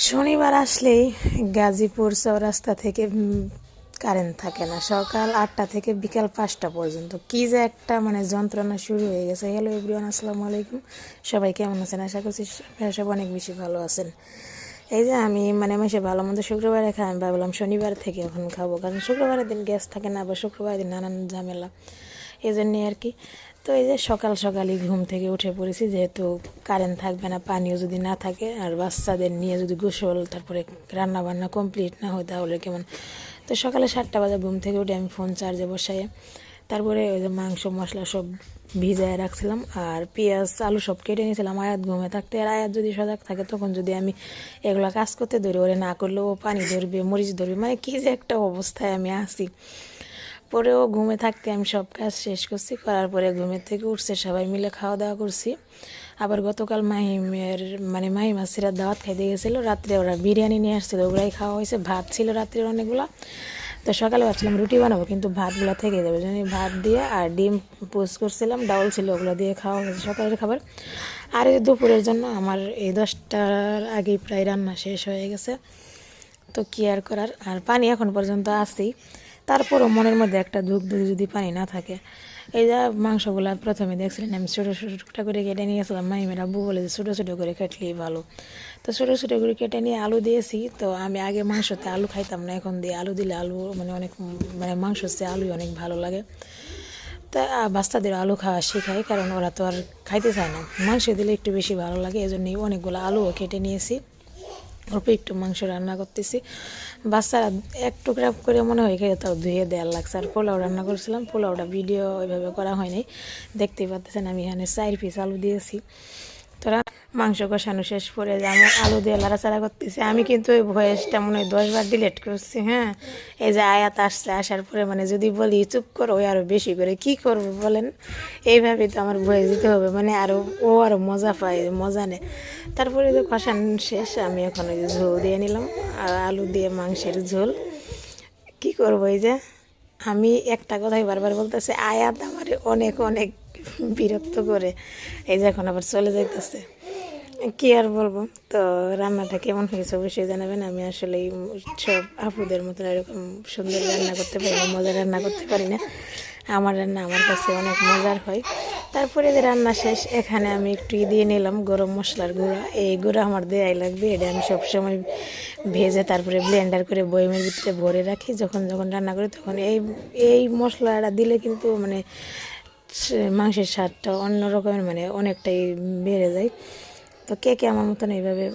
শনিবার আসলেই গাজীপুর চৌরাস্তা থেকে কারেন্ট থাকে না। সকাল 8টা থেকে বিকাল 5টা পর্যন্ত কি যে একটা যন্ত্রণা শুরু হয়ে গেছে। হ্যালো এভরিওয়ান, আসসালামু আলাইকুম। সবাই কেমন আছেন? আশা করছি আপনারা সব অনেক বেশি ভালো আছেন। এই যে আমি মাসে ভালো মন্দ শুক্রবারে খাই, আমি ভাবলাম শনিবার থেকে এখন খাবো, কারণ শুক্রবারের দিন গ্যাস থাকে না, আবার শুক্রবারের দিন নানান ঝামেলা, এই জন্যে আর কি। তো এই যে সকাল সকালই ঘুম থেকে উঠে পড়েছি, যেহেতু কারেন্ট থাকবে না, পানিও যদি না থাকে, আর বাচ্চাদের নিয়ে যদি গোসল তারপরে রান্না বান্না কমপ্লিট না হয় তাহলে কেমন। তো সকালে 7টা বাজে ঘুম থেকে উঠে আমি ফোন চার্জে বসাই, তারপরে ওই যে মাংস মশলা সব ভিজায় রাখছিলাম, আর পেঁয়াজ আলু সব কেটে নিয়েছিলাম। আয়াত ঘুমে থাকতে, আর আয়াত যদি সজাগ থাকে তখন যদি আমি এগুলো কাজ করতে ধরি, ওরে না করলেও পানি ধরবে, মরিচ ধরবে, কি যে একটা অবস্থায় আমি আছি। পরেও ঘুমে থাকতে আমি সব কাজ শেষ করছি, করার পরে ঘুমের থেকে উঠছে, সবাই মিলে খাওয়া দাওয়া করছি। আবার গতকাল মাহিমের মাহিম আসিরা দাওয়াত খাইতে গেছিলো, রাত্রে ওরা বিরিয়ানি নিয়ে আসছিলো, ওগুলাই খাওয়া হয়েছে। ভাত ছিল রাত্রের অনেকগুলো, তো সকালে ভাবছিলাম রুটি বানাবো, কিন্তু ভাতগুলো থেকে যাবে জন্য ভাত দিয়ে আর ডিম পোস্ট করছিলাম, ডাউল ছিল, ওগুলো দিয়ে খাওয়া হয়েছে সকালের খাবার। আর এই দুপুরের জন্য আমার এই 10টার আগেই প্রায় রান্না শেষ হয়ে গেছে। তো কি আর করার, আর পানি এখন পর্যন্ত আছেই, তারপরও মনের মধ্যে একটা দুঃখ যদি পানি না থাকে। এই যে মাংসগুলো প্রথমে দেখছিলেন আমি ছোটো ছোটো টুকটা করে কেটে নিয়েছিলাম, মাহিমের আব্বু বলে যে ছোটো ছোটো করে কাটলেই ভালো। তো ছোটো ছোটো করে কেটে নিয়ে আলু দিয়েছি। তো আমি আগে মাংসতে আলু খাইতাম না, এখন দিয়ে আলু দিলে আলু অনেক মাংসর চেয়ে আলুই অনেক ভালো লাগে। তা বাচ্চাদের আলু খাওয়া শেখাই, কারণ ওরা তো আর খাইতে চায় না, মাংস দিলে একটু বেশি ভালো লাগে, এই জন্যই অনেকগুলো আলুও কেটে নিয়েছি। অল্প একটু মাংস রান্না করতেছি, বাচ্চারা এক টুকরা করে মনে হয় খেয়ে তাও ধুয়ে দেওয়ার লাগছে। আর পোলাও রান্না করছিলাম, পোলাওটা ভিডিও ওইভাবে করা হয়নি, দেখতেই পাচ্ছেন আমি এখানে 4 পিস আলু দিয়েছি। তোরা মাংস কষানো শেষ করে যে আমি আলু দিয়ে লাড়াচাড়া করতেছি, আমি কিন্তু ওই ভয়েসটা মনে হয় 10বার ডিলিট করছি। হ্যাঁ, এই যে আয়াত আসছে, আসার পরে যদি বলি চুপ করো, ওই আরও বেশি করে কি করব বলেন, এইভাবেই তো আমার ভয়েস দিতে হবে, আরও ও আরও মজা পায়, মজা নেয়। তারপরে যে কষানো শেষ, আমি এখন ওই যে ঝোল দিয়ে নিলাম, আর আলু দিয়ে মাংসের ঝোল। কি করবো, এই যে আমি একটা কথাই বারবার বলতেছি, আয়াত আমার অনেক অনেক বিরক্ত করে। এই যে এখন আবার চলে যাইতেছে, কি আর বলবো। তো রান্নাটা কেমন হয়েছে অবশ্যই জানাবেন। আমি আসলে সব আপুদের মতন এরকম সুন্দর রান্না করতে পারি না, মজার রান্না করতে পারি না। আমার রান্না আমার কাছে অনেক মজার হয়। তারপরে যে রান্না শেষ, এখানে আমি একটু দিয়ে নিলাম গরম মশলার গুঁড়া। এই গুঁড়া আমার দেয়াই লাগবে, এটা আমি সবসময় ভেজে তারপরে ব্লেন্ডার করে বয়মের ভিতরে ভরে রাখি, যখন যখন রান্না করি তখন এই মশলাটা দিলে কিন্তু মাংসের স্বাদটা অন্য রকমের অনেকটাই বেড়ে যায়। তো কে কে আমার মতন এইভাবে